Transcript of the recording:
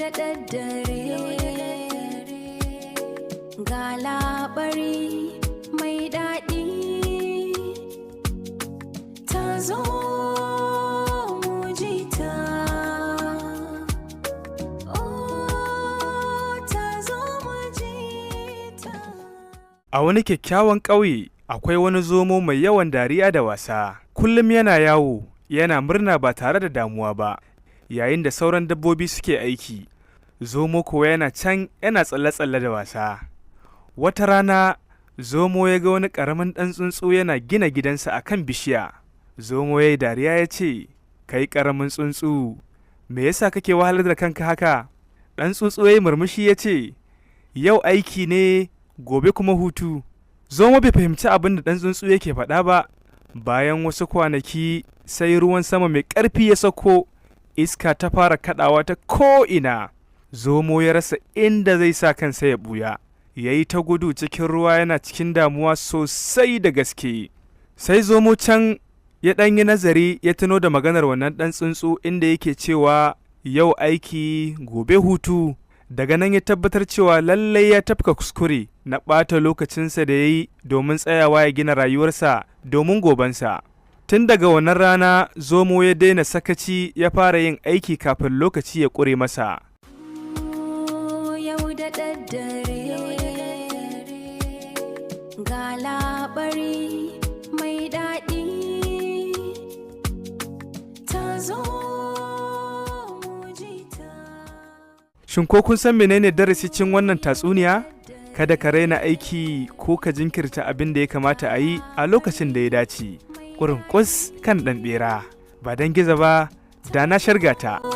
da daddare ga labari mai daɗi ta zo mu ji ta. A wani kyakkyawan ƙauye akwai wani zomo mai yawan dariya da wasa. Kullum yana yawo, yana murna ba tare da damuwa ba, yayin da sauran dabbobi suke aiki. Zomo kuwa yana can yana tsalle-tsalle da wasa. Wata rana, zomo ya ga wani ƙaramin ɗan tsuntsu yana gina gidansa a kan bishiya. Zomo ya yi dariya ya ce, "Kai ƙaramin tsuntsu, me yasa kake wahalar da kanka haka?" Ɗan tsuntsu ya yi murmushi ya ce, "Yau aiki ne, gobe kuma hutu." Zomo bai fahimci abin da ɗan tsuntsu yake faɗa ba. Bayan wasu kwanaki sai ruwan sama mai ƙarfi ya sauko, iska ta fara kaɗawa ta ko'ina. Zomo ya rasa inda zai sa kansa ya ɓuya, ya yi ta gudu cikin ruwa yana cikin damuwa sosai da gaske. Sai zomo can ya ɗan yi nazari ya tuno da maganar wannan ɗan tsuntsu inda yake cewa yau aiki gobe hutu. Daga nan ya tabbatar cewa lallai ya tafka kuskure na ɓata lokacinsa da ya yi domin tsayawa ya gina rayuwarsa domin gobensa. Tun daga wannan rana zomo ya daina sakaci ya fara yin aiki kafin lokaci ya ƙure masa. Yau da daddare ga labari mai daɗi ta zo. Shin ko kun san menene darasi cin wannan tatsuniya? Kada ka raina aiki ko ka jinkirta abin da ya kamata a yi a lokacin da ya dace. Ƙurunƙus kan ɗan ɓera, ba don gizo ba, da na shargata.